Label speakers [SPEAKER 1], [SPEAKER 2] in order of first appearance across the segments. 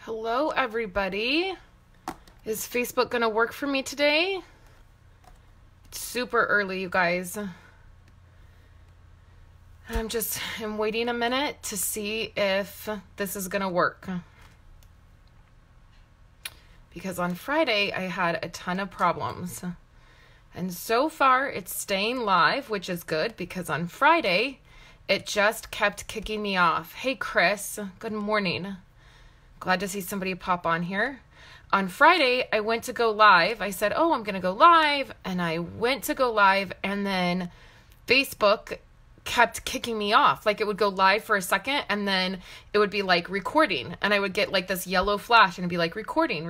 [SPEAKER 1] Hello, everybody. Is Facebook gonna work for me today? It's super early, you guys. I'm waiting a minute to see if this is gonna work. Because on Friday, I had a ton of problems. And so far, it's staying live, which is good because on Friday, it just kept kicking me off. Hey, Chris. Good morning. Glad to see somebody pop on here. On Friday, I went to go live. I said, I'm going to go live. And I went to go live. And then Facebook kept kicking me off. Like it would go live for a second. And then it would be like recording. And I would get like this yellow flash. And it'd be like recording.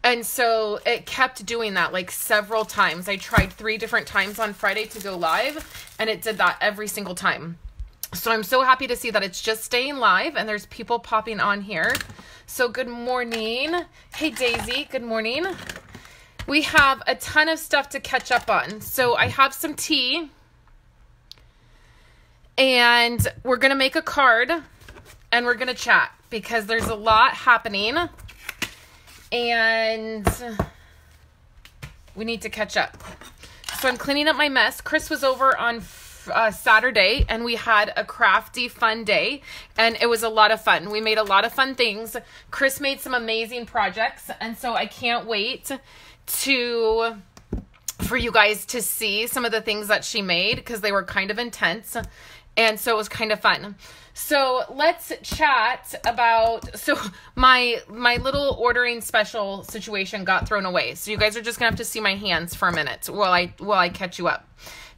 [SPEAKER 1] And so it kept doing that like several times. I tried 3 different times on Friday to go live. And it did that every single time. So I'm so happy to see that it's just staying live and there's people popping on here. So good morning. Hey, Daisy. Good morning. We have a ton of stuff to catch up on. So I have some tea and we're going to make a card and we're going to chat because there's a lot happening and we need to catch up. So I'm cleaning up my mess. Chris was over on Saturday and we had a crafty fun day and it was a lot of fun. We made a lot of fun things. Chris made some amazing projects and so I can't wait for you guys to see some of the things that she made because they were kind of intense and so it was kind of fun. So let's chat about, my little ordering special situation got thrown away. So you guys are just gonna have to see my hands for a minute while I catch you up.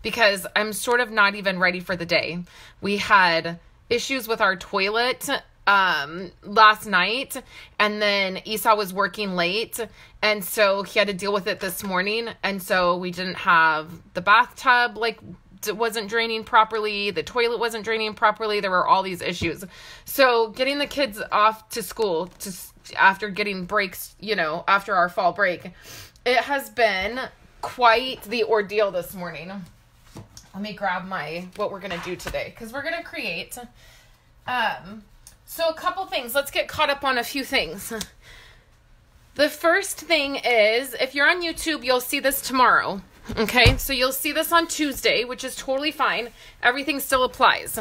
[SPEAKER 1] Because I'm sort of not even ready for the day. We had issues with our toilet last night, and then Esau was working late, and so he had to deal with it this morning, and so we didn't have the bathtub, like, it wasn't draining properly, the toilet wasn't draining properly, there were all these issues. So getting the kids off to school after getting breaks, after our fall break, it has been quite the ordeal this morning. Let me grab what we're going to do today because we're going to create. So a couple things. Let's get caught up on a few things. The first thing is, if you're on YouTube, you'll see this tomorrow. Okay. So you'll see this on Tuesday, which is totally fine. Everything still applies.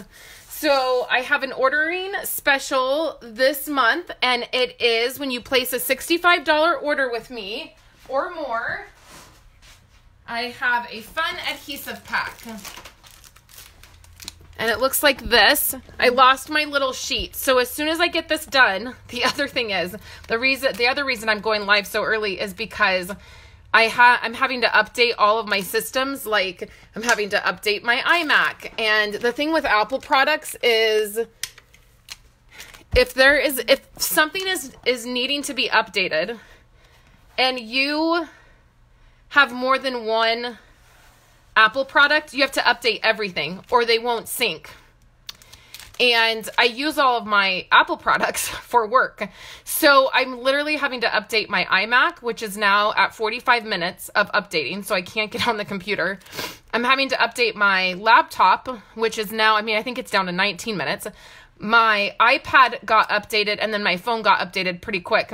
[SPEAKER 1] So I have an ordering special this month and it is when you place a $65 order with me or more, I have a fun adhesive pack. And it looks like this. I lost my little sheet. So as soon as I get this done, the other thing is, the other reason I'm going live so early is because I'm having to update all of my systems. Like I'm having to update my iMac. And the thing with Apple products is if something is needing to be updated and you have more than one Apple product, you have to update everything or they won't sync. And I use all of my Apple products for work. So I'm literally having to update my iMac, which is now at 45 minutes of updating. So I can't get on the computer. I'm having to update my laptop, which is now, I think it's down to 19 minutes. My iPad got updated and then my phone got updated pretty quick.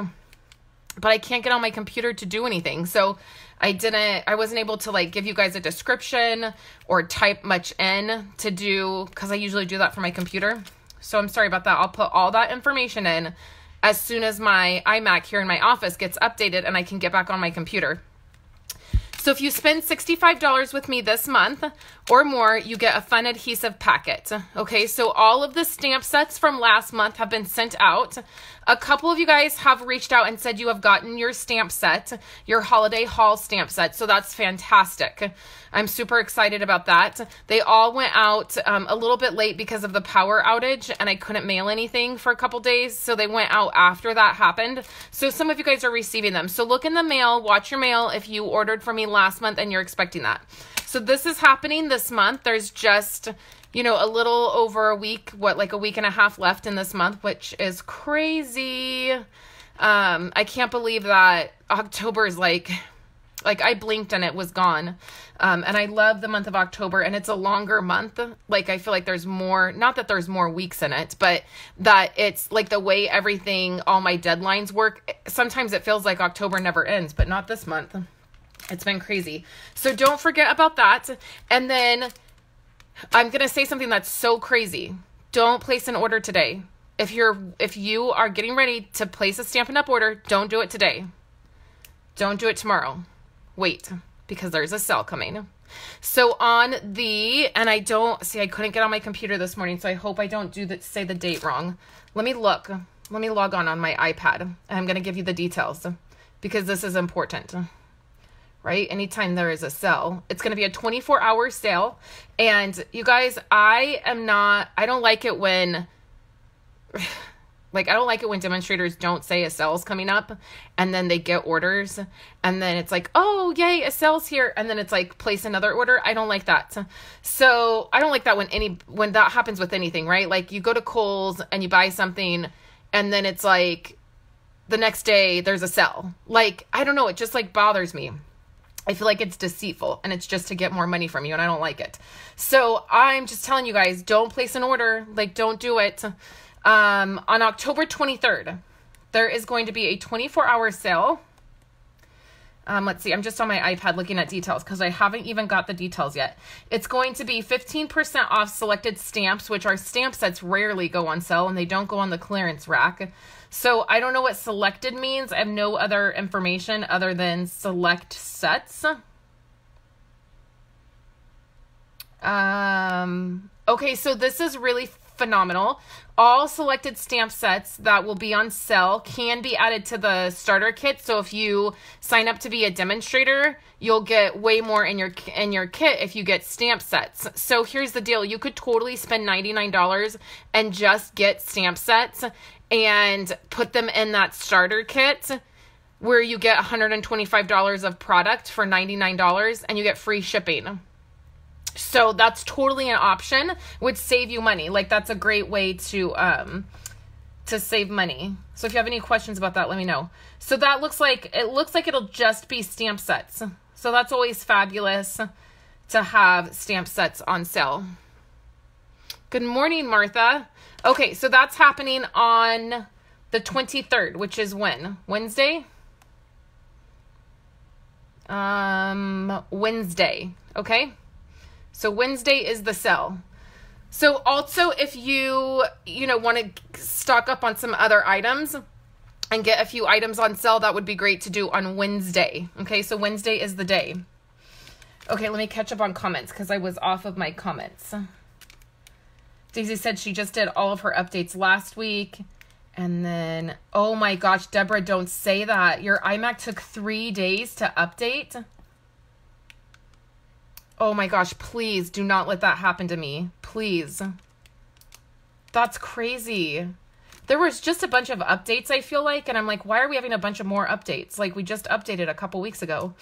[SPEAKER 1] But I can't get on my computer to do anything. So I wasn't able to give you guys a description or type much in to do, because I usually do that for my computer. So I'm sorry about that. I'll put all that information in as soon as my iMac here in my office gets updated and I can get back on my computer. So if you spend $65 with me this month or more, you get a fun adhesive packet. Okay, so all of the stamp sets from last month have been sent out. A couple of you guys have reached out and said you have gotten your stamp set, your holiday haul stamp set. So that's fantastic. I'm super excited about that. They all went out a little bit late because of the power outage and I couldn't mail anything for a couple days. So they went out after that happened. So some of you guys are receiving them. So look in the mail, watch your mail if you ordered from me last month and you're expecting that. So this is happening this month. There's just, a little over a week, like a week and a half left in this month, which is crazy. I can't believe that October is Like I blinked and it was gone. And I love the month of October, and it's a longer month. Like I feel like there's more, not that there's more weeks in it, but that it's like the way everything, all my deadlines work. Sometimes it feels like October never ends, but not this month. It's been crazy. So don't forget about that. And then I'm going to say something that's so crazy. Don't place an order today. If you are getting ready to place a Stampin' Up! Order, don't do it today. Don't do it tomorrow. Wait, because there's a sale coming. So on the, and I couldn't get on my computer this morning, so I hope I don't say the date wrong. Let me look. Let me log on my iPad, and I'm going to give you the details because this is important. Right? Anytime there is a sale, it's going to be a 24-hour sale. And you guys, I don't like it when, I don't like it when demonstrators don't say a sale's coming up and then they get orders and then it's like, oh, yay, a sale's here. And then it's like, place another order. I don't like that. So I don't like that when that happens with anything, right? Like you go to Kohl's and you buy something and then it's like the next day there's a sale. Like, I don't know. It just like bothers me. I feel like it's deceitful and it's just to get more money from you and I don't like it. So I'm just telling you guys, don't place an order. Like, don't do it. On October 23rd, there is going to be a 24-hour sale. Let's see. I'm just on my iPad looking at details because I haven't even got the details yet. It's going to be 15% off selected stamps, which are stamp sets rarely go on sale and they don't go on the clearance rack. So I don't know what selected means. I have no other information other than select sets. Okay, so this is really phenomenal. All selected stamp sets that will be on sale can be added to the starter kit. So if you sign up to be a demonstrator, you'll get way more in your kit if you get stamp sets. So here's the deal. You could totally spend $99 and just get stamp sets and put them in that starter kit where you get $125 of product for $99 and you get free shipping. So that's totally an option, would save you money. Like that's a great way to save money. So if you have any questions about that, let me know. So that looks like it'll just be stamp sets. So that's always fabulous to have stamp sets on sale. Good morning, Martha. Okay, so that's happening on the 23rd, which is when? Wednesday? Wednesday, okay? So Wednesday is the sale. So also if you want to stock up on some other items and get a few items on sale, that would be great to do on Wednesday. Okay, so Wednesday is the day. Okay, let me catch up on comments because I was off of my comments. Daisy said she just did all of her updates last week. And then, oh my gosh, Deborah, don't say that. Your iMac took 3 days to update. Oh my gosh, please do not let that happen to me. Please. That's crazy. There was just a bunch of updates, I feel like, and I'm like, why are we having a bunch of more updates? Like, we just updated a couple weeks ago.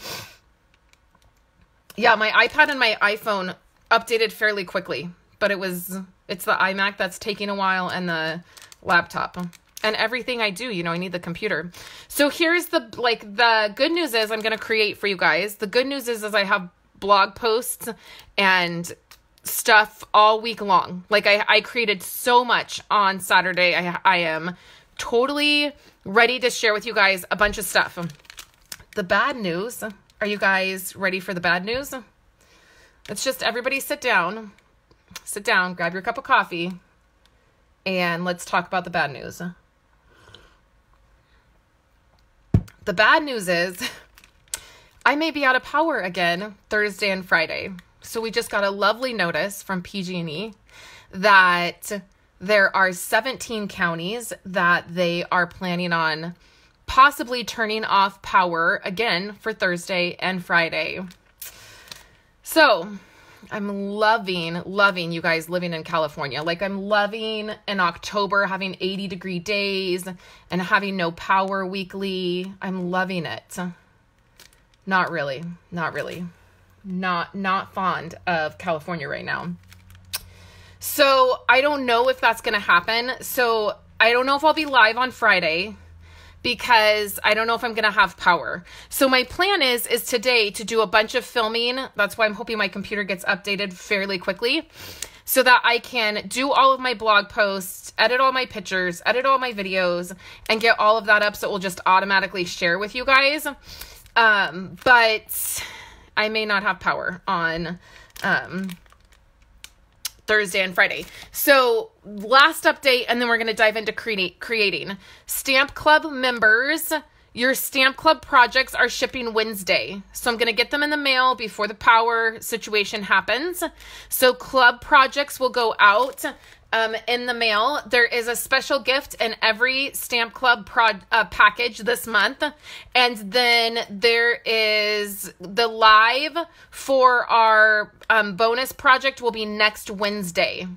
[SPEAKER 1] Yeah, my iPad and my iPhone updated fairly quickly, but it's the iMac that's taking a while and the laptop. And everything I do, I need the computer. So here's the good news is I'm going to create for you guys. The good news is I have blog posts and stuff all week long. Like I created so much on Saturday. I am totally ready to share with you guys a bunch of stuff. The bad news. Are you guys ready for the bad news? It's just everybody sit down, grab your cup of coffee, and let's talk about the bad news. The bad news is I may be out of power again Thursday and Friday. So we just got a lovely notice from PG&E that there are 17 counties that they are planning on possibly turning off power again for Thursday and Friday. So I'm loving you guys living in California. Like I'm loving in October having 80-degree days and having no power weekly. I'm loving it. Not really. Not fond of California right now. So I don't know if that's going to happen. So I don't know if I'll be live on Friday because I don't know if I'm going to have power. So my plan is today to do a bunch of filming. That's why I'm hoping my computer gets updated fairly quickly so that I can do all of my blog posts, edit all my pictures, edit all my videos, and get all of that up so it will just automatically share with you guys. But I may not have power on Thursday and Friday. So last update, and then we're going to dive into creating. Stamp Club members, your Stamp Club projects are shipping Wednesday. So I'm going to get them in the mail before the power situation happens. So club projects will go out in the mail. There is a special gift in every Stamp Club package this month. And then there is the live for our bonus project will be next Wednesday.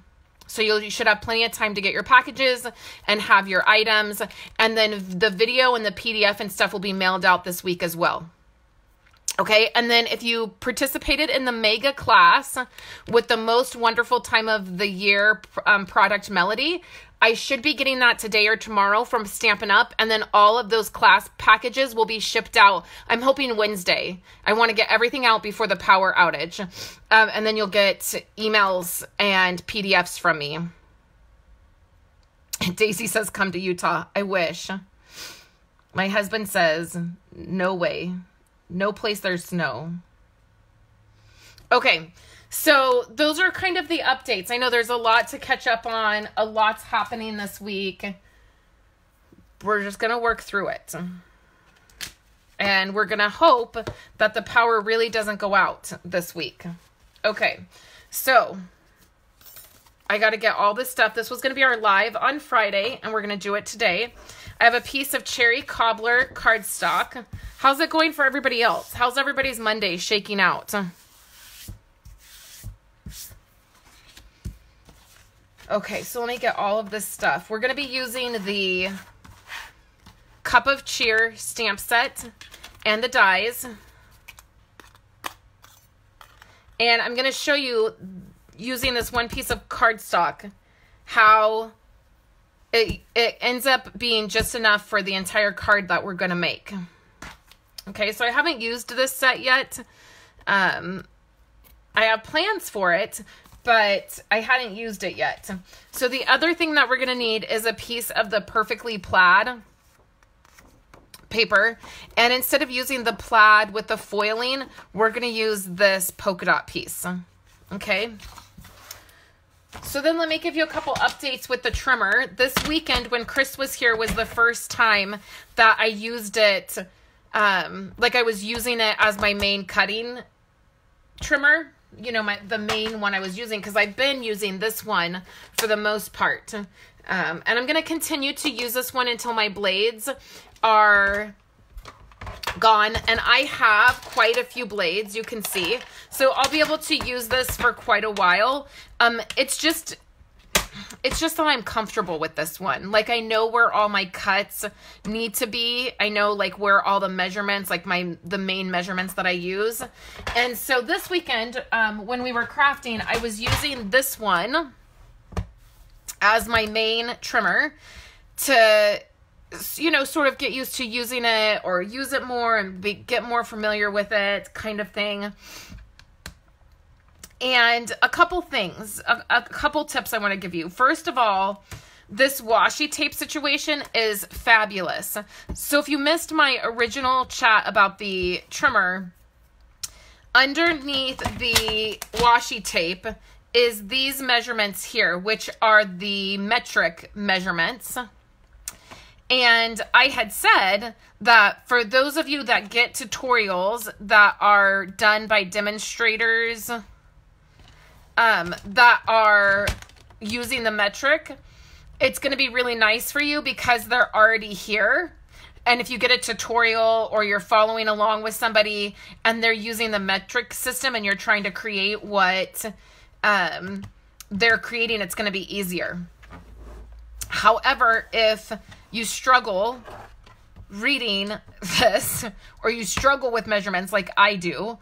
[SPEAKER 1] So you should have plenty of time to get your packages and have your items. And then the video and the PDF and stuff will be mailed out this week as well. Okay, and then if you participated in the mega class with the most wonderful time of the year product Melody, I should be getting that today or tomorrow from Stampin' Up, and then all of those class packages will be shipped out. I'm hoping Wednesday. I want to get everything out before the power outage, and then you'll get emails and PDFs from me. Daisy says, come to Utah. I wish. My husband says, no way. No place there's snow. Okay, so those are kind of the updates. I know there's a lot to catch up on. A lot's happening this week. We're just going to work through it. And we're going to hope that the power really doesn't go out this week. Okay, so I got to get all this stuff. This was going to be our live on Friday, and we're going to do it today. I have a piece of cherry cobbler cardstock. How's it going for everybody else? How's everybody's Monday shaking out? Okay, so let me get all of this stuff. We're going to be using the Cup of Cheer stamp set and the dies. And I'm going to show you, using this one piece of cardstock, how it ends up being just enough for the entire card that we're going to make. Okay, so I haven't used this set yet. I have plans for it, but I hadn't used it yet. So the other thing that we're going to need is a piece of the Perfectly Plaid paper. And instead of using the plaid with the foiling, we're going to use this polka dot piece. Okay. So then let me give you a couple updates with the trimmer. This weekend when Chris was here was the first time that I used it. Like I was using it as my main cutting trimmer, you know, the main one I was using, because I've been using this one for the most part. And I'm going to continue to use this one until my blades are gone. And I have quite a few blades, you can see. So I'll be able to use this for quite a while. It's just that I'm comfortable with this one. Like, I know where all my cuts need to be. I know, like, where all the measurements, like the main measurements that I use. And so this weekend, when we were crafting, I was using this one as my main trimmer to, you know, sort of get used to using it or use it more and get more familiar with it, kind of thing. And a couple things, a couple tips I want to give you. First of all, this washi tape situation is fabulous. So if you missed my original chat about the trimmer, underneath the washi tape is these measurements here, which are the metric measurements. And I had said that for those of you that get tutorials that are done by demonstrators, that are using the metric, it's going to be really nice for you because they're already here. And if you get a tutorial or you're following along with somebody and they're using the metric system and you're trying to create what they're creating, it's going to be easier. However, if you struggle reading this or you struggle with measurements like I do,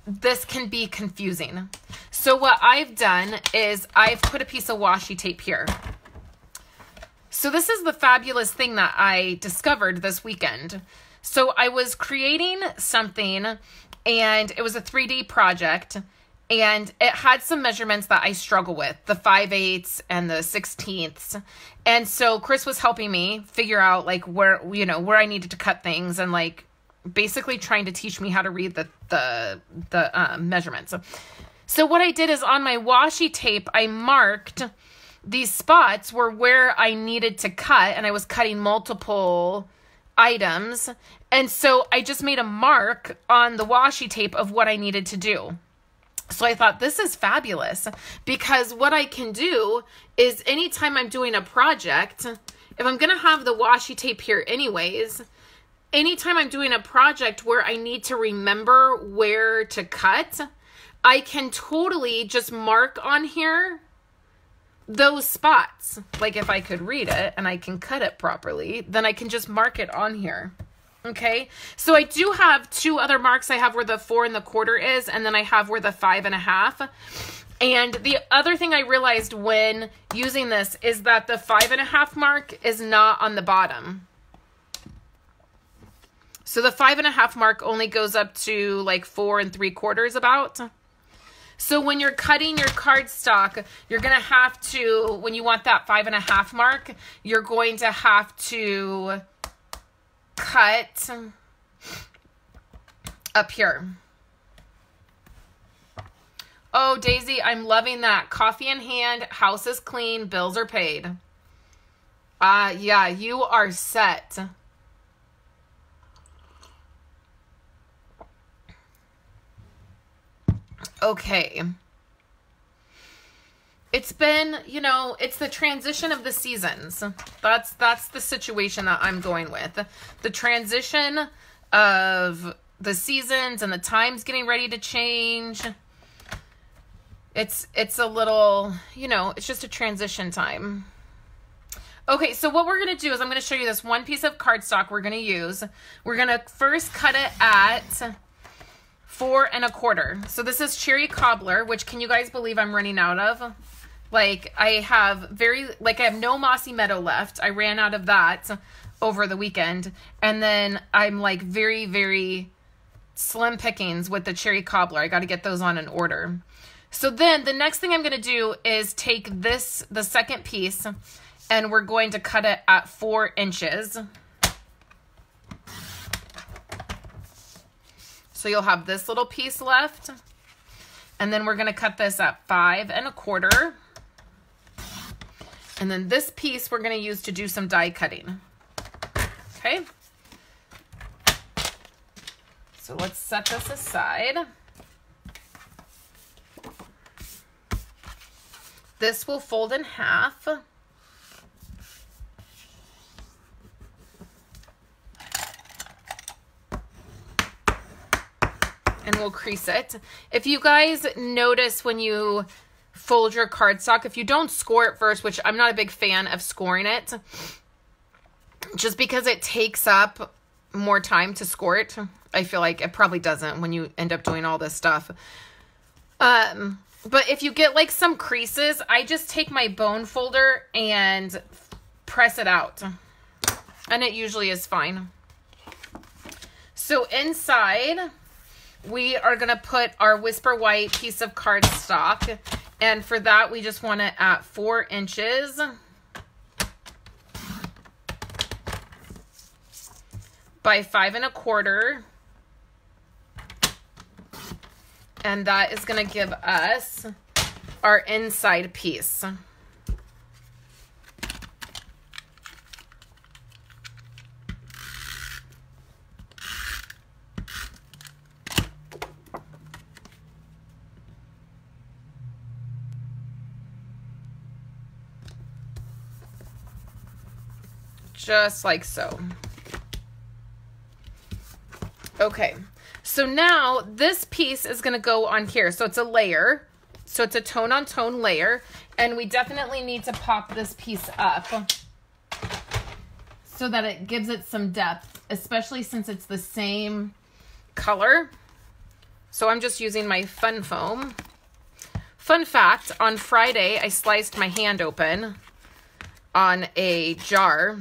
[SPEAKER 1] this can be confusing. So what I've done is I've put a piece of washi tape here. So this is the fabulous thing that I discovered this weekend. So I was creating something, and it was a 3D project, and it had some measurements that I struggle with, the 5/8 and the 16ths. And so Chris was helping me figure out like where I needed to cut things, and like basically trying to teach me how to read the measurements. So what I did is on my washi tape, I marked these spots were where I needed to cut, and I was cutting multiple items. And so I just made a mark on the washi tape of what I needed to do. So I thought, this is fabulous, because what I can do is anytime I'm doing a project, if I'm going to have the washi tape here anyways, anytime I'm doing a project where I need to remember where to cut, I can totally just mark on here those spots. Like if I could read it and I can cut it properly, then I can just mark it on here. Okay, so I do have two other marks. I have where the 4 1/4 is, and then I have where the 5 1/2. And the other thing I realized when using this is that the 5 1/2 mark is not on the bottom. So the 5 1/2 mark only goes up to like 4 3/4 about. So when you're cutting your cardstock, you're going to have to, when you want that 5 1/2 mark, you're going to have to cut up here. Oh, Daisy, I'm loving that. Coffee in hand, house is clean, bills are paid. Yeah, you are set. Okay. It's been, it's the transition of the seasons. That's the situation that I'm going with. The transition of the seasons and the times getting ready to change. It's a little, it's just a transition time. Okay, so what we're going to do is I'm going to show you this one piece of cardstock we're going to use. We're going to first cut it at 4 1/4. So this is cherry cobbler, which can you guys believe I'm running out of? Like I have no mossy meadow left. I ran out of that over the weekend. And then I'm like very, very slim pickings with the cherry cobbler. I got to get those on an order. So then the next thing I'm going to do is take the second piece, and we're going to cut it at 4 inches. So you'll have this little piece left. And then we're going to cut this at 5 1/4. And then this piece we're going to use to do some die cutting. Okay. So let's set this aside. This will fold in half. And we'll crease it. If you guys notice when you fold your cardstock, if you don't score it first, which I'm not a big fan of scoring it, just because it takes up more time to score it. I feel like it probably doesn't when you end up doing all this stuff. But if you get like some creases, I just take my bone folder and press it out. And it usually is fine. So inside, we are going to put our Whisper White piece of cardstock. And for that, we just want it at 4 inches. By 5 1/4. And that is going to give us our inside piece. Just like so. Okay. So now this piece is going to go on here. So it's a layer. So it's a tone on tone layer. And we definitely need to pop this piece up so that it gives it some depth, especially since it's the same color. So I'm just using my Fun Foam. Fun fact, on Friday, I sliced my hand open on a jar.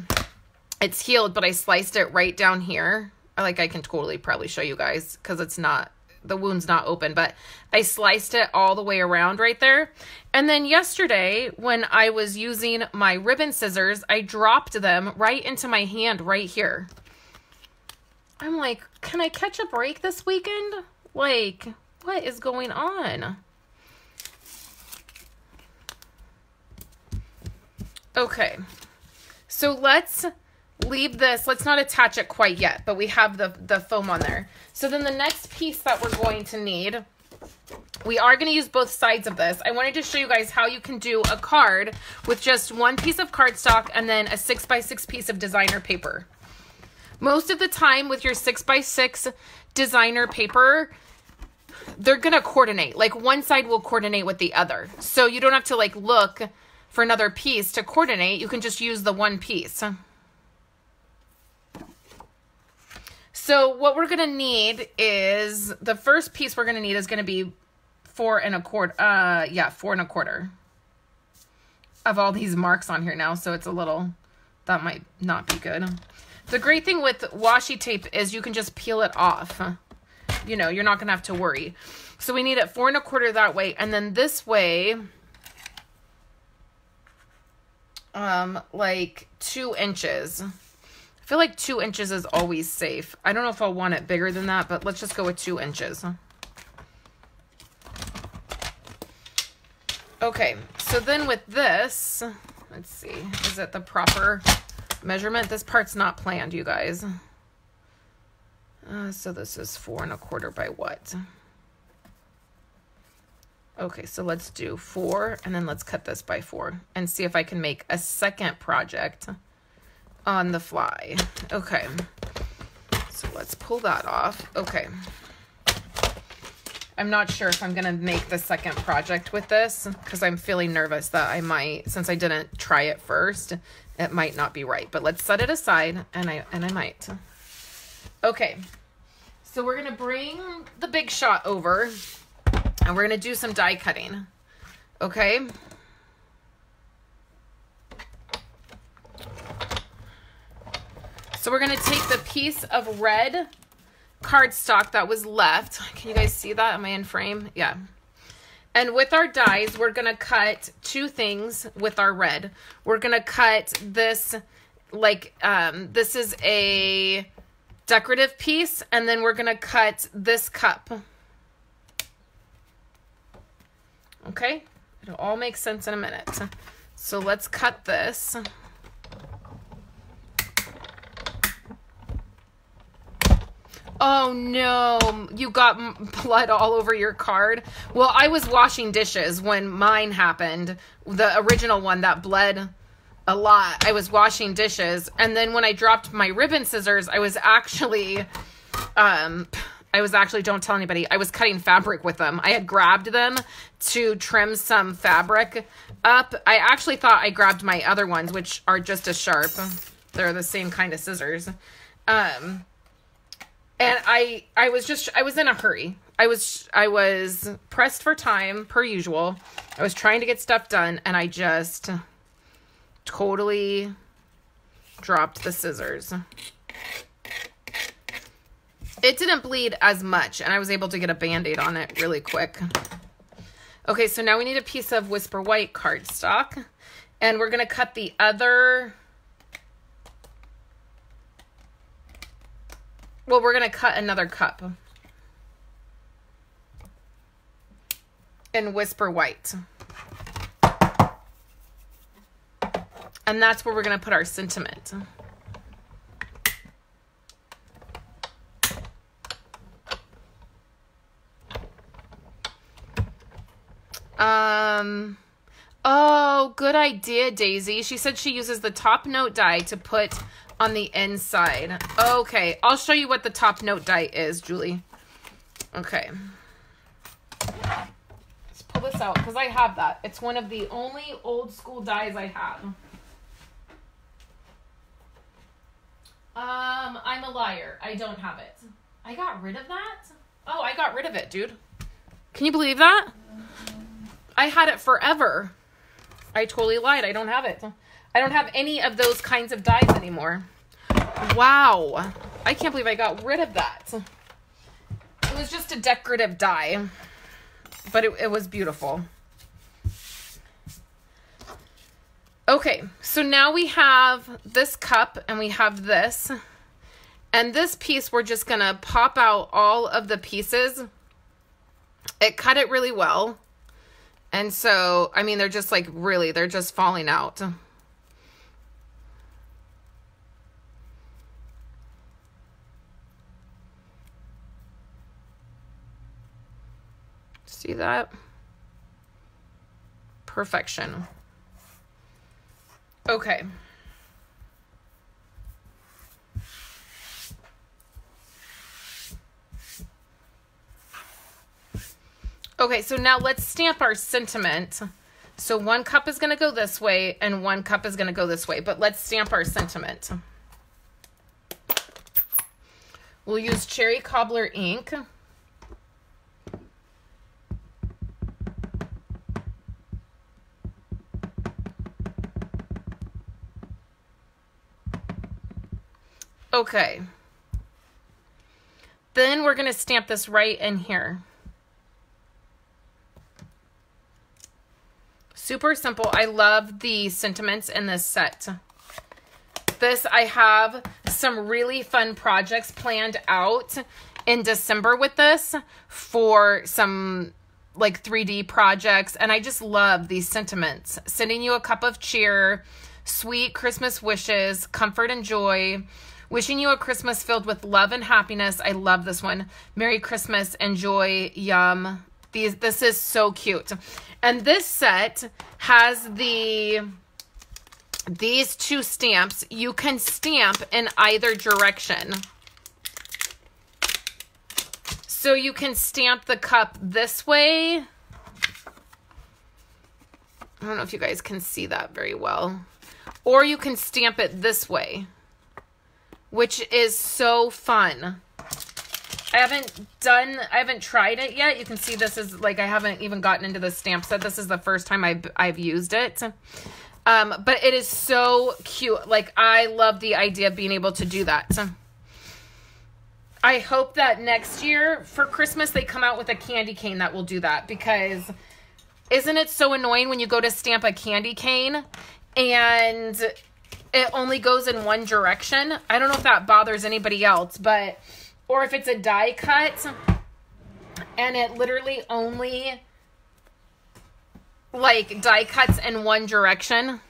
[SPEAKER 1] It's healed, but I sliced it right down here. Like, I can totally probably show you guys because it's not, the wound's not open, but I sliced it all the way around right there. And then yesterday, when I was using my ribbon scissors, I dropped them right into my hand right here. I'm like, can I catch a break this weekend? Like, what is going on? Okay, so let's leave this. Let's not attach it quite yet, but we have the foam on there. So then the next piece that we're going to need, we are going to use both sides of this. I wanted to show you guys how you can do a card with just one piece of cardstock and then a 6x6 piece of designer paper. Most of the time with your 6x6 designer paper, they're going to coordinate. Like, one side will coordinate with the other. So you don't have to like look for another piece to coordinate. You can just use the one piece. So what we're going to need is, the first piece we're going to need is going to be 4 1/4 of all these marks on here now. So it's a little, that might not be good. The great thing with washi tape is you can just peel it off. You know, you're not going to have to worry. So we need it 4 1/4 that way. And then this way, like 2 inches. I feel like 2 inches is always safe. I don't know if I'll want it bigger than that, but let's just go with 2 inches. Okay, so then with this, let's see, is it the proper measurement? This part's not planned, you guys. So this is 4 1/4 by what? Okay, so let's do 4, and then let's cut this by 4 and see if I can make a second project on the fly. Okay, so let's pull that off. Okay, I'm not sure if I'm gonna make the second project with this because I'm feeling nervous that I might, since I didn't try it first, it might not be right. But let's set it aside, and I might. Okay, so we're gonna bring the Big Shot over. And we're going to do some die cutting, okay? So we're going to take the piece of red cardstock that was left. Can you guys see that? Am I in frame? Yeah. And with our dies, we're going to cut 2 things with our red. We're going to cut this, like, this is a decorative piece, and then we're going to cut this cup. Okay, it'll all make sense in a minute. So let's cut this. Oh no, you got blood all over your card. Well, I was washing dishes when mine happened. The original one that bled a lot. I was washing dishes, and then when I dropped my ribbon scissors, I was actually, don't tell anybody, I was cutting fabric with them. I had grabbed them to trim some fabric up. I actually thought I grabbed my other ones, which are just as sharp. They're the same kind of scissors. And I was in a hurry. I was pressed for time per usual. I was trying to get stuff done, and I just totally dropped the scissors. It didn't bleed as much, and I was able to get a Band-Aid on it really quick. Okay, so now we need a piece of Whisper White cardstock, and we're going to cut the other... Well, we're going to cut another cup in Whisper White. And that's where we're going to put our sentiment. Oh, good idea, Daisy. She said she uses the top note die to put on the inside. Okay, I'll show you what the top note die is, Julie. Okay. Let's pull this out because I have that. It's one of the only old school dies I have. I'm a liar. I don't have it. I got rid of that? Oh, I got rid of it, dude. Can you believe that? I had it forever. I totally lied. I don't have it. I don't have any of those kinds of dies anymore. Wow. I can't believe I got rid of that. It was just a decorative die, but it was beautiful. Okay, so now we have this cup and we have this. And this piece, we're just going to pop out all of the pieces. It cut it really well. And so, I mean, they're just like, really, they're just falling out. See that? Perfection. Okay. Okay, so now let's stamp our sentiment. So one cup is going to go this way and one cup is going to go this way, but let's stamp our sentiment. We'll use Cherry Cobbler ink. Okay. Then we're going to stamp this right in here. Super simple. I love the sentiments in this set. This, I have some really fun projects planned out in December with this for some like 3D projects. And I just love these sentiments. Sending you a cup of cheer, sweet Christmas wishes, comfort and joy. Wishing you a Christmas filled with love and happiness. I love this one. Merry Christmas, enjoy, yum. This is so cute. And this set has these two stamps. You can stamp in either direction. So you can stamp the cup this way. I don't know if you guys can see that very well. Or you can stamp it this way, which is so fun. I haven't tried it yet. You can see this is like, I haven't even gotten into the stamp set. This is the first time I've used it. But it is so cute. Like, I love the idea of being able to do that. I hope that next year for Christmas, they come out with a candy cane that will do that, because isn't it so annoying when you go to stamp a candy cane and it only goes in one direction? I don't know if that bothers anybody else, but, or if it's a die cut and it literally only like die cuts in one direction.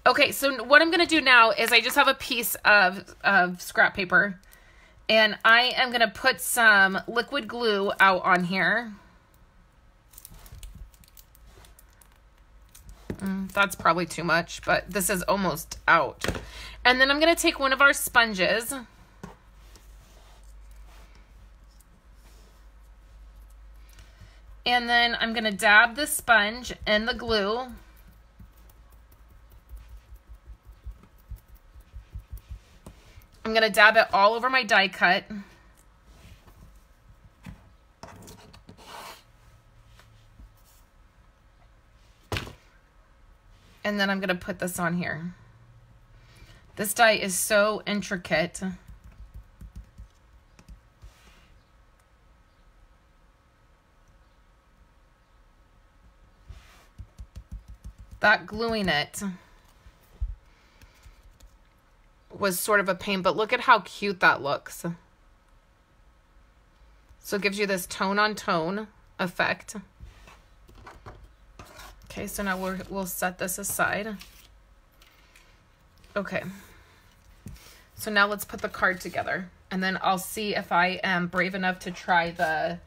[SPEAKER 1] Okay, so what I'm going to do now is I just have a piece of scrap paper, and I am going to put some liquid glue out on here. That's probably too much, but this is almost out. And then I'm going to take one of our sponges. And then I'm going to dab the sponge in the glue. I'm going to dab it all over my die cut. And then I'm going to put this on here. This die is so intricate. That gluing it was sort of a pain, but look at how cute that looks. So it gives you this tone on tone effect. Okay, so now we'll set this aside. Okay. So now let's put the card together, and then I'll see if I am brave enough to try the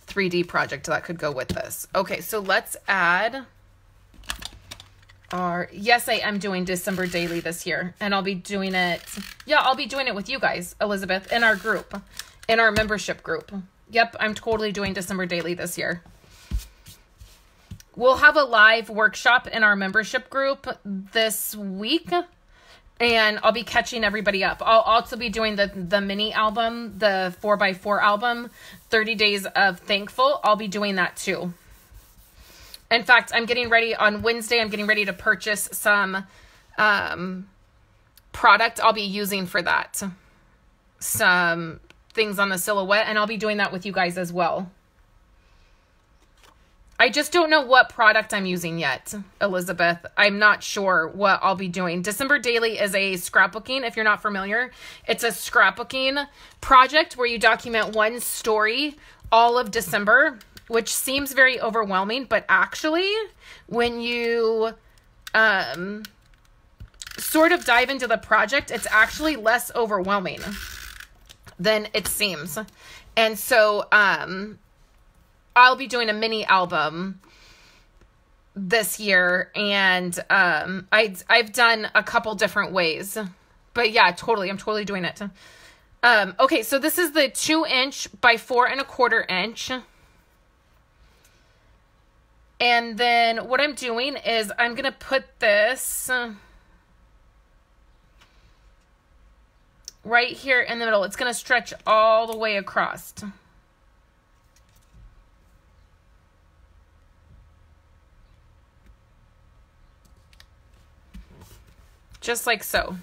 [SPEAKER 1] 3D project that could go with this. Okay, so let's add our, yes, I am doing December daily this year, and I'll be doing it, yeah, I'll be doing it with you guys, Elizabeth, in our group, in our membership group. Yep, I'm totally doing December daily this year. We'll have a live workshop in our membership group this week, and I'll be catching everybody up. I'll also be doing the mini album, the 4x4 album, 30 Days of Thankful. I'll be doing that too. In fact, I'm getting ready on Wednesday. I'm getting ready to purchase some product I'll be using for that. Some things on the silhouette, and I'll be doing that with you guys as well. I just don't know what product I'm using yet, Elizabeth. I'm not sure what I'll be doing. December Daily is a scrapbooking, if you're not familiar. It's a scrapbooking project where you document one story all of December, which seems very overwhelming, but actually, when you sort of dive into the project, it's actually less overwhelming than it seems. And so, I'll be doing a mini album this year, and I've done a couple different ways, but yeah, totally, I'm totally doing it. Okay, so this is the 2" by 4 1/4 inch. And then what I'm doing is I'm going to put this right here in the middle. It's going to stretch all the way across. Just like so.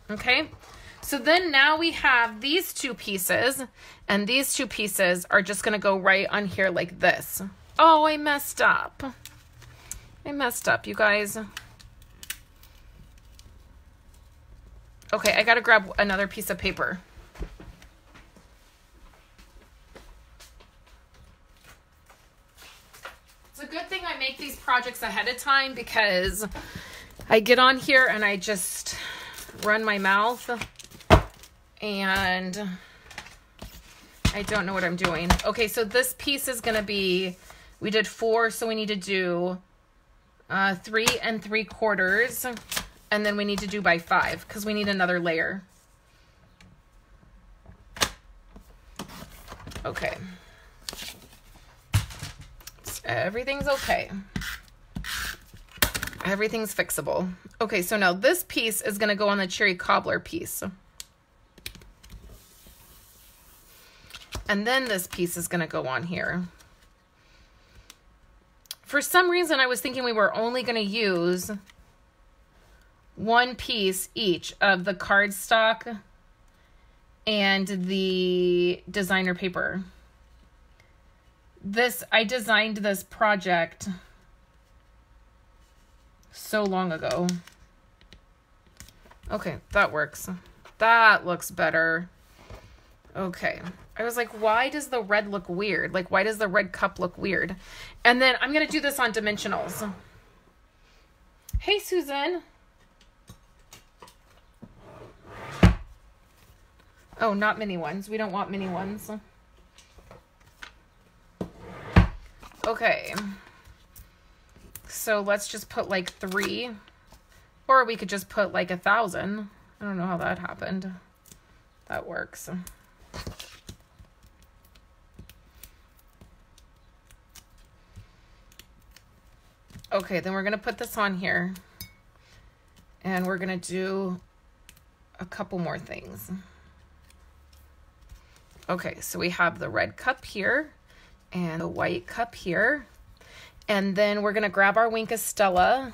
[SPEAKER 1] Okay? So then now we have these two pieces, and these two pieces are just going to go right on here like this. Oh, I messed up. I messed up, you guys. Okay, I gotta grab another piece of paper. It's a good thing I make these projects ahead of time, because I get on here and I just run my mouth and I don't know what I'm doing. Okay, so this piece is gonna be, we did 4, so we need to do 3 3/4, and then we need to do by 5 because we need another layer. Okay. Everything's okay. Everything's fixable. Okay, so now this piece is going to go on the cherry cobbler piece. And then this piece is going to go on here. For some reason, I was thinking we were only going to use one piece each of the cardstock and the designer paper. I designed this project so long ago. Okay, that works. That looks better. Okay. I was like, why does the red look weird? Like, why does the red cup look weird? And then I'm going to do this on dimensionals. Hey, Susan. Oh, not mini ones. We don't want mini ones. Okay. So let's just put like 3. Or we could just put like 1,000. I don't know how that happened. That works. Okay, then we're going to put this on here. And we're going to do a couple more things. Okay, so we have the red cup here and the white cup here. And then we're going to grab our Wink of Stella,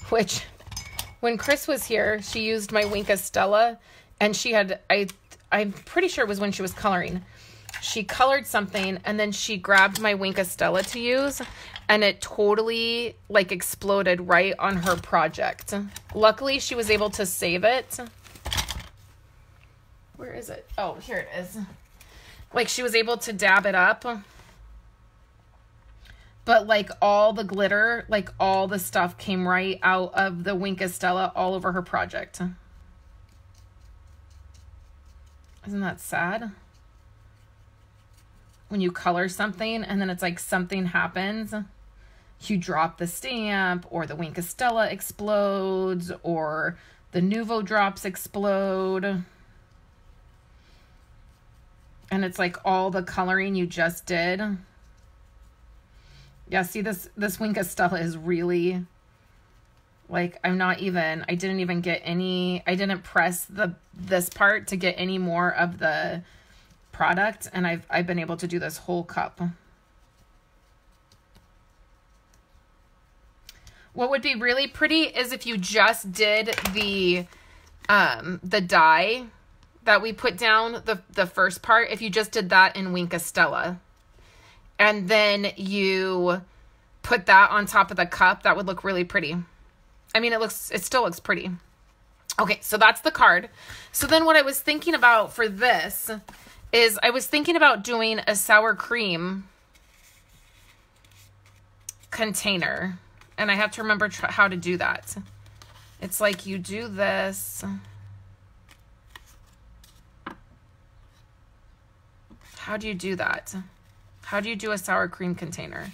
[SPEAKER 1] which when Chris was here, she used my Wink of Stella, and she had, I'm pretty sure it was when she was coloring. She colored something and then she grabbed my Wink of Stella to use, and it totally like exploded right on her project. Luckily, she was able to save it. Where is it? Oh, here it is. Like, she was able to dab it up. But like all the glitter, like all the stuff came right out of the Wink of Stella all over her project. Isn't that sad? When you color something and then it's like something happens. You drop the stamp, or the Wink of Stella explodes, or the Nuvo drops explode. And it's like all the coloring you just did. Yeah, see, this Wink of Stella is really, like, I didn't even get any, I didn't press this part to get any more of the product, and I've been able to do this whole cup. What would be really pretty is if you just did the die that we put down, the first part, if you just did that in Wink Estella. And then you put that on top of the cup, that would look really pretty. I mean, it still looks pretty. Okay, so that's the card. So then what I was thinking about for this is I was thinking about doing a sour cream container. And I have to remember how to do that. It's like you do this. How do you do that? How do you do a sour cream container?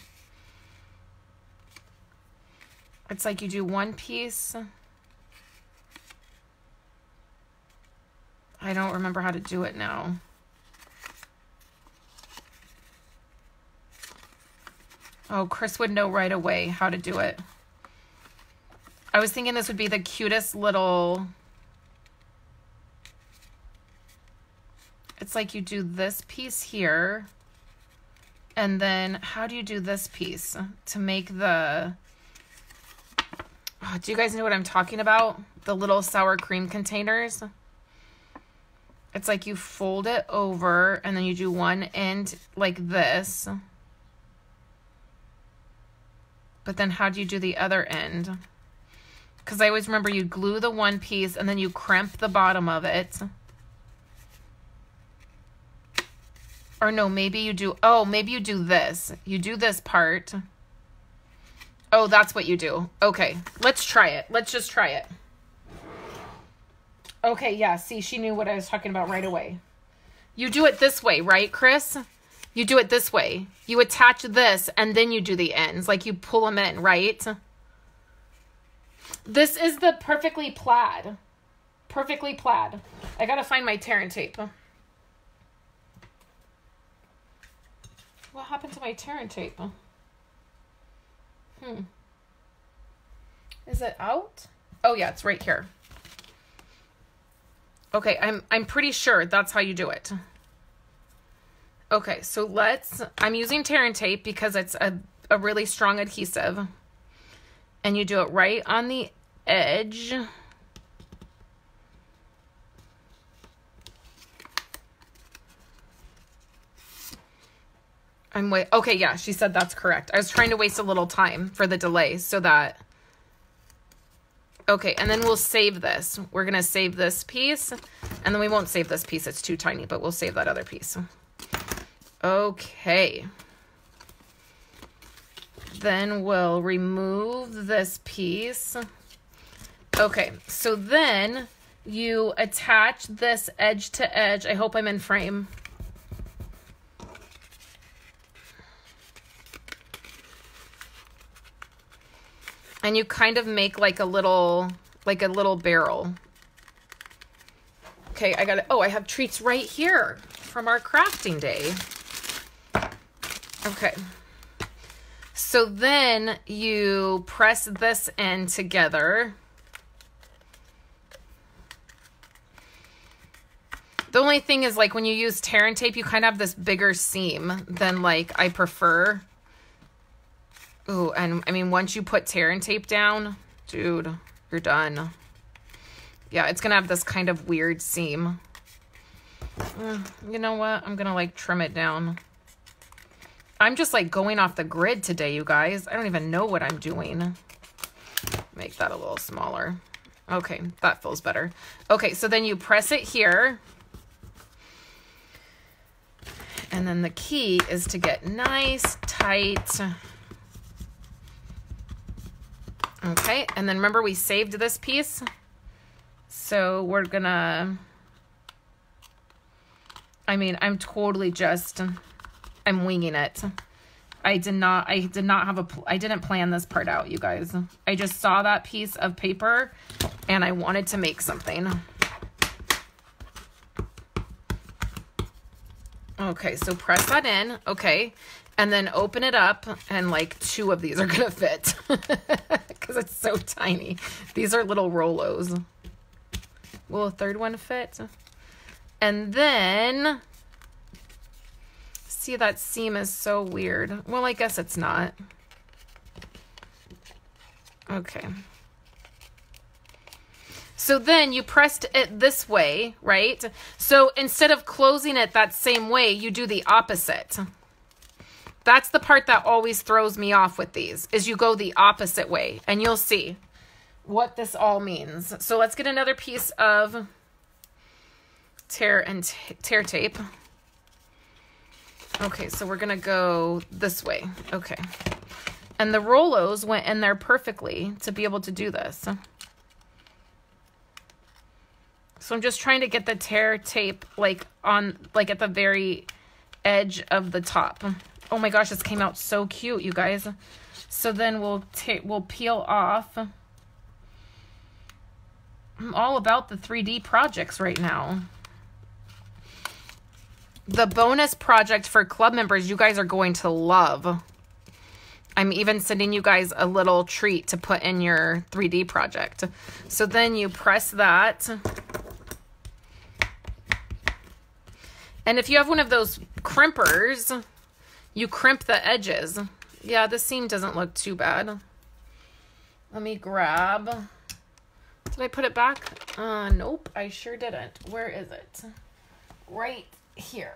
[SPEAKER 1] It's like you do one piece. I don't remember how to do it now. Oh, Chris would know right away how to do it. I was thinking this would be the cutest little... It's like you do this piece here. And then how do you do this piece to make the... Oh, do you guys know what I'm talking about? The little sour cream containers. It's like you fold it over and then you do one end like this. But then how do you do the other end? Because I always remember you glue the one piece and then you crimp the bottom of it. Or no, maybe you do, oh, maybe you do this. You do this part. Oh, that's what you do. Okay, let's try it. Let's just try it. Okay, yeah, see, she knew what I was talking about right away. You do it this way, right, Chris? You do it this way. You attach this and then you do the ends. Like you pull them in, right? This is the perfectly plaid. Perfectly plaid. I gotta find my tear and tape. What happened to my tear and tape? Is it out? Oh yeah, it's right here. Okay, I'm pretty sure that's how you do it. Okay, so I'm using tear and tape because it's a really strong adhesive. And you do it right on the edge. Okay, yeah, she said that's correct. I was trying to waste a little time for the delay so that... Okay, and then we'll save this. We're going to save this piece, and then we won't save this piece. It's too tiny, but we'll save that other piece. Okay. Then we'll remove this piece. Okay, so then you attach this edge to edge. I hope I'm in frame. And you kind of make like a little barrel. Okay, I have treats right here from our crafting day. Okay. So then you press this in together. The only thing is, like, when you use tear and tape, you kind of have this bigger seam than, like, I prefer. Ooh, and I mean, once you put tear and tape down, dude, you're done. Yeah, it's gonna have this kind of weird seam. You know what? I'm gonna, like, trim it down. I'm just, like, going off the grid today, you guys. I don't even know what I'm doing. Make that a little smaller. Okay, that feels better. Okay, so then you press it here. And then the key is to get nice, tight. Okay, and then remember we saved this piece. So we're gonna, I'm winging it. I didn't plan this part out, you guys. I just saw that piece of paper and I wanted to make something. Okay, so press that in, okay, and then open it up, and like 2 of these are gonna fit because it's so tiny. These are little Rolos. Will a 3rd one fit? And then, see, that seam is so weird. Well, I guess it's not. Okay. So then you pressed it this way, right? So instead of closing it that same way, you do the opposite. That's the part that always throws me off with these, is you go the opposite way, and you'll see what this all means. So let's get another piece of tear tape. Okay, so we're gonna go this way. Okay. And the Rolos went in there perfectly to be able to do this. So I'm just trying to get the tear tape like at the very edge of the top. Oh my gosh, this came out so cute, you guys. So then we'll peel off. I'm all about the 3D projects right now. The bonus project for club members, you guys are going to love. I'm even sending you guys a little treat to put in your 3D project. So then you press that. And if you have one of those crimpers, you crimp the edges. Yeah, the seam doesn't look too bad. Let me grab. Did I put it back? Nope, I sure didn't. Where is it? Right here.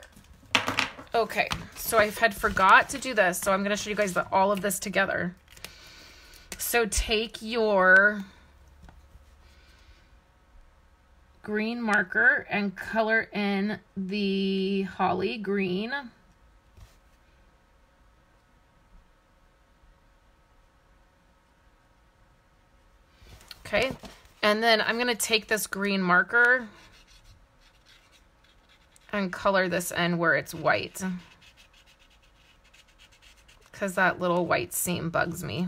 [SPEAKER 1] Okay, so I had forgot to do this, so I'm going to show you guys all of this together. So take your green marker and color in the holly green. Okay, and then I'm going to take this green marker and color this in where it's white, because that little white seam bugs me.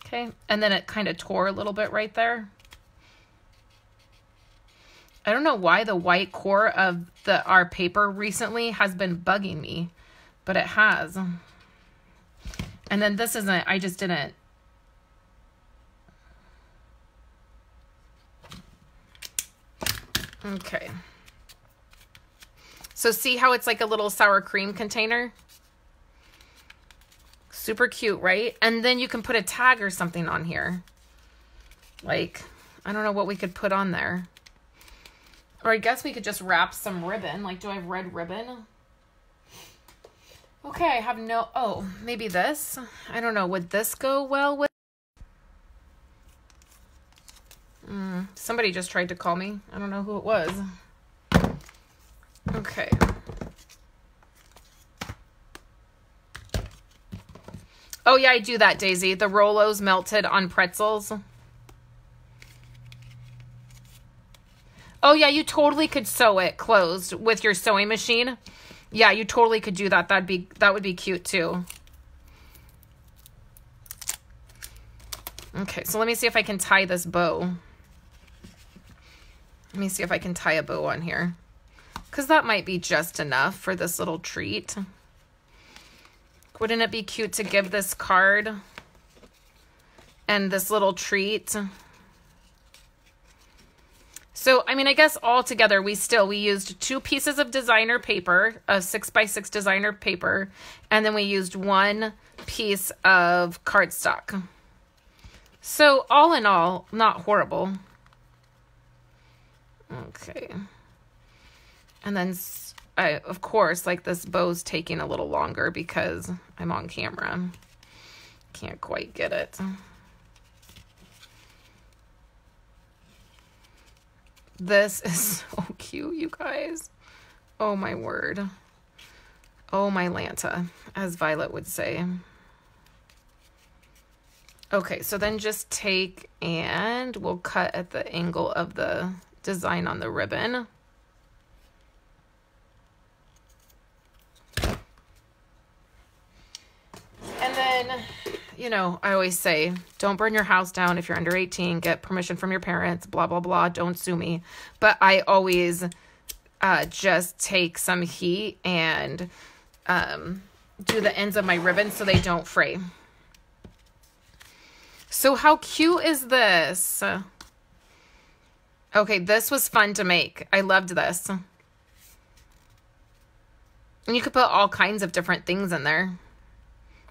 [SPEAKER 1] Okay, and then it kind of tore a little bit right there. I don't know why the white core of our paper recently has been bugging me, but it has. And then this isn't, I just didn't. Okay. So see how it's like a little sour cream container? Super cute, right? And then you can put a tag or something on here. Like, I don't know what we could put on there. Or I guess we could just wrap some ribbon. Like, do I have red ribbon? Okay, I have no... Oh, maybe this? I don't know. Would this go well with... Somebody just tried to call me. I don't know who it was. Okay. Oh, yeah, I do that, Daisy. The Rolos melted on pretzels. Oh, yeah, you totally could sew it closed with your sewing machine. Yeah, you totally could do that. That would be cute, too. Okay, so let me see if I can tie this bow. Let me see if I can tie a bow on here, because that might be just enough for this little treat. Wouldn't it be cute to give this card and this little treat? So, I mean, I guess all together we used 2 pieces of designer paper, a 6x6 designer paper, and then we used 1 piece of cardstock. So, all in all, not horrible. Okay. And then, of course, like, this bow's taking a little longer because I'm on camera. Can't quite get it. This is so cute, you guys. Oh, my word. Oh, my Lanta, as Violet would say. Okay, so then just take and we'll cut at the angle of the design on the ribbon. And then, you know, I always say, don't burn your house down if you're under 18. Get permission from your parents, blah, blah, blah. Don't sue me. But I always just take some heat and do the ends of my ribbon so they don't fray. So how cute is this? Okay, this was fun to make. I loved this. And you could put all kinds of different things in there.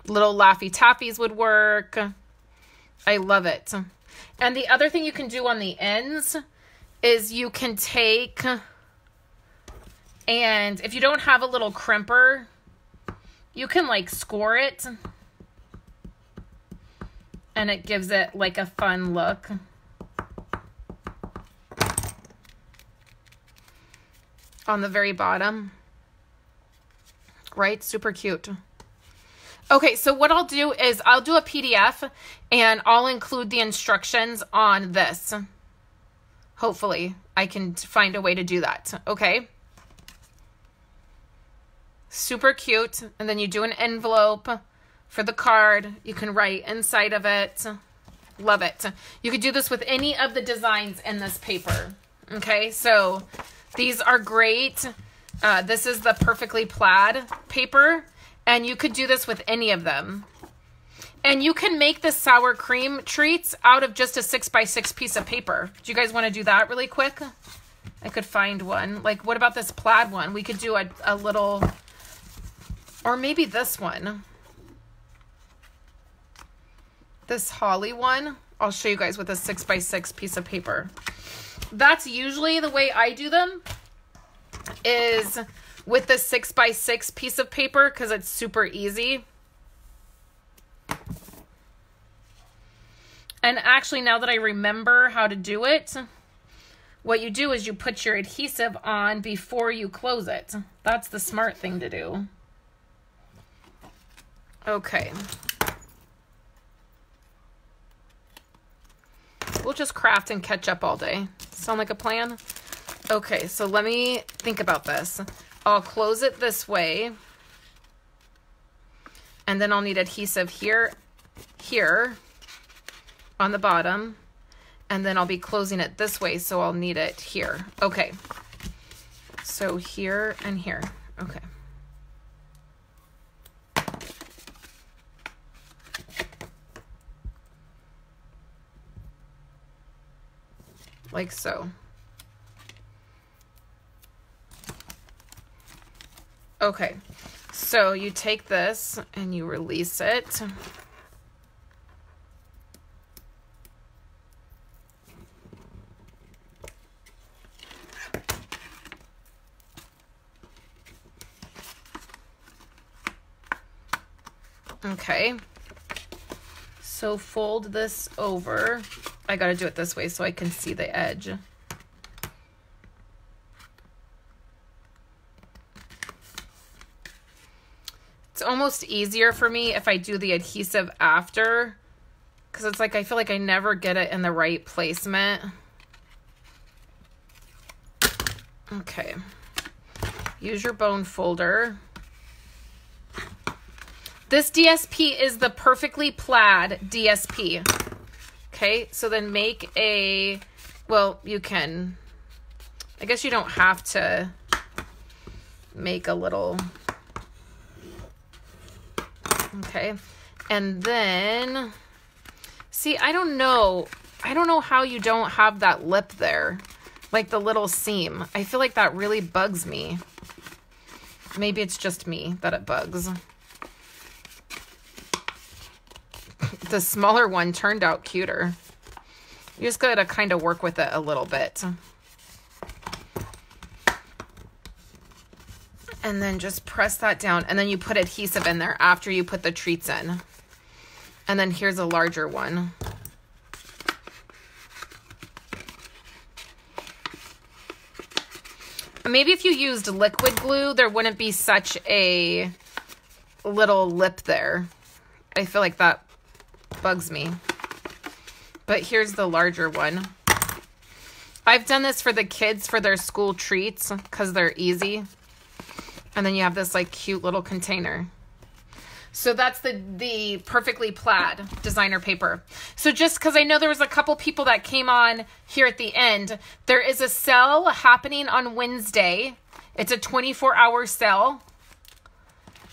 [SPEAKER 1] Little Laffy Taffies would work. I love it. And the other thing you can do on the ends is you can take, and if you don't have a little crimper, you can like score it. And it gives it like a fun look. On the very bottom. Right? Super cute. Okay, so what I'll do is I'll do a PDF and I'll include the instructions on this. Hopefully, I can find a way to do that. Okay? Super cute. And then you do an envelope for the card. You can write inside of it. Love it. You could do this with any of the designs in this paper. Okay, so these are great. This is the Perfectly Plaid paper, and you could do this with any of them. And you can make the sour cream treats out of just a 6x6 piece of paper. Do you guys want to do that really quick? I could find one. Like, what about this plaid one? We could do a little, or maybe this one. This holly one. I'll show you guys with a 6x6 piece of paper. That's usually the way I do them, is with the 6x6 piece of paper, because it's super easy. And actually, now that I remember how to do it, what you do is you put your adhesive on before you close it. That's the smart thing to do. Okay. We'll just craft and catch up all day. Sound like a plan? Okay, so let me think about this. I'll close it this way. And then I'll need adhesive here, on the bottom. And then I'll be closing it this way, so I'll need it here. Okay. So here and here. Okay. Like so. Okay, so you take this and you release it. Okay, so fold this over. I gotta do it this way so I can see the edge. It's almost easier for me if I do the adhesive after, because it's like I feel like I never get it in the right placement. Okay, use your bone folder. This DSP is the Perfectly Plaid DSP. Okay, so then make a, well, you can, I guess you don't have to make a little, okay, and then, see, I don't know how you don't have that lip there, like the little seam. I feel like that really bugs me. Maybe it's just me that it bugs. The smaller one turned out cuter. You just gotta kind of work with it a little bit. And then just press that down. And then you put adhesive in there after you put the treats in. And then here's a larger one. Maybe if you used liquid glue, there wouldn't be such a little lip there. I feel like that bugs me. But here's the larger one. I've done this for the kids for their school treats because they're easy. And then you have this like cute little container. So that's the Perfectly Plaid designer paper. So just because I know there was a couple people that came on here at the end, there is a sale happening on Wednesday. It's a 24-hour sale.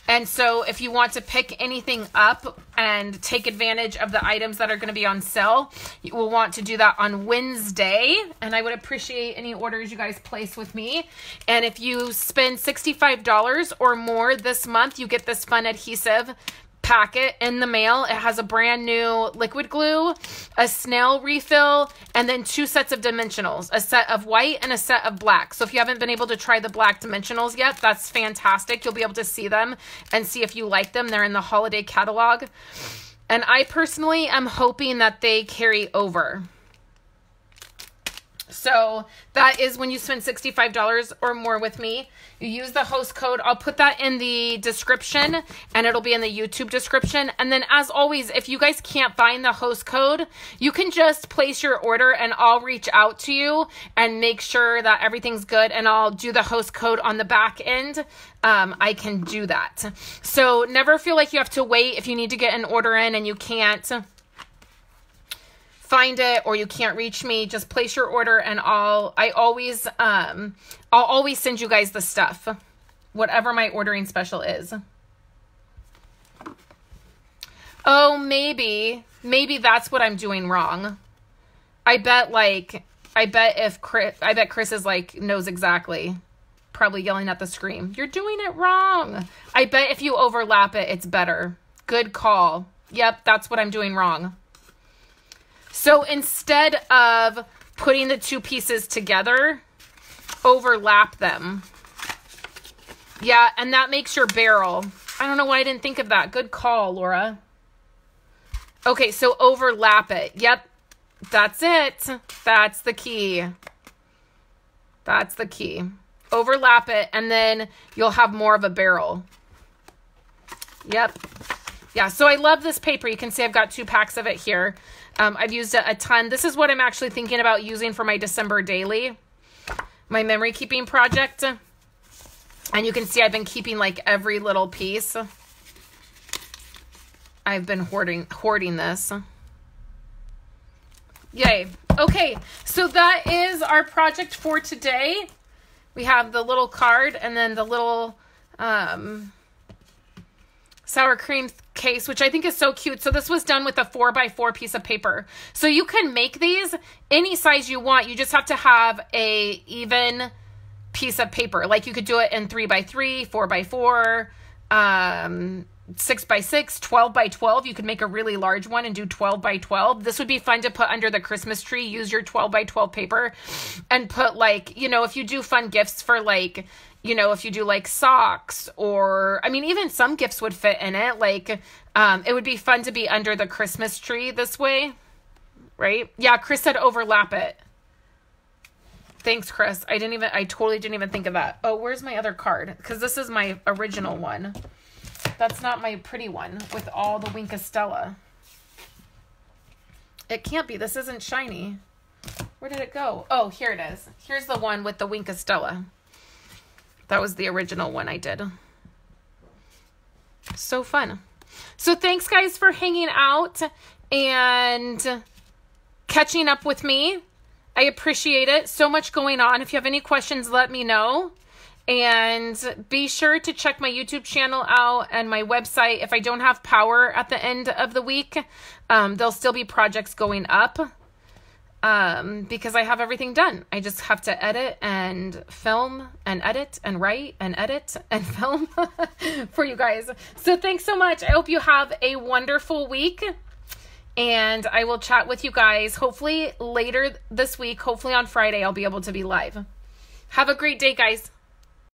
[SPEAKER 1] And so if you want to pick anything up and take advantage of the items that are going to be on sale, you will want to do that on Wednesday. And I would appreciate any orders you guys place with me. And if you spend $65 or more this month, you get this fun adhesive packet in the mail. It has a brand new liquid glue, a snail refill, and then 2 sets of dimensionals, a set of white and a set of black. So if you haven't been able to try the black dimensionals yet, that's fantastic. You'll be able to see them and see if you like them. They're in the holiday catalog. And I personally am hoping that they carry over. So that is when you spend $65 or more with me, you use the host code. I'll put that in the description and it'll be in the YouTube description. And then as always, if you guys can't find the host code, you can just place your order and I'll reach out to you and make sure that everything's good. And I'll do the host code on the back end. I can do that. So never feel like you have to wait if you need to get an order in and you can't find it or you can't reach me. Just place your order and I'll always send you guys the stuff, whatever my ordering special is. Oh, maybe that's what I'm doing wrong. I bet Chris is like, knows exactly, probably yelling at the screen. You're doing it wrong. I bet if you overlap it, it's better. Good call. Yep. That's what I'm doing wrong. So instead of putting the 2 pieces together, overlap them. Yeah, and that makes your barrel. I don't know why I didn't think of that. Good call, Laura. Okay, so overlap it. Yep, that's it. That's the key. That's the key. Overlap it, and then you'll have more of a barrel. Yep. Yeah, so I love this paper. You can see I've got 2 packs of it here. I've used it a ton. This is what I'm actually thinking about using for my December daily, my memory keeping project. And you can see I've been keeping like every little piece. I've been hoarding this. Yay. Okay, so that is our project for today. We have the little card and then the little sour cream case, which I think is so cute. So this was done with a 4x4 piece of paper. So you can make these any size you want. You just have to have a even piece of paper. Like you could do it in 3x3, 4x4, 6x6, 12x12. You could make a really large one and do 12x12. This would be fun to put under the Christmas tree. Use your 12x12 paper and put like, you know, if you do fun gifts for like, you know, if you do like socks or, I mean, even some gifts would fit in it. Like, it would be fun to be under the Christmas tree this way, right? Yeah, Chris said overlap it. Thanks, Chris. I totally didn't even think of that. Oh, where's my other card? Because this is my original one. That's not my pretty one with all the Wink of Stella. It can't be. This isn't shiny. Where did it go? Oh, here it is. Here's the one with the Wink of Stella. That was the original one I did. So fun. So thanks, guys, for hanging out and catching up with me. I appreciate it. So much going on. If you have any questions, let me know. And be sure to check my YouTube channel out and my website. If I don't have power at the end of the week, there'll still be projects going up. Because I have everything done. I just have to edit and film and edit and write and edit and film for you guys. So thanks so much. I hope you have a wonderful week and I will chat with you guys hopefully later this week. Hopefully on Friday, I'll be able to be live. Have a great day, guys.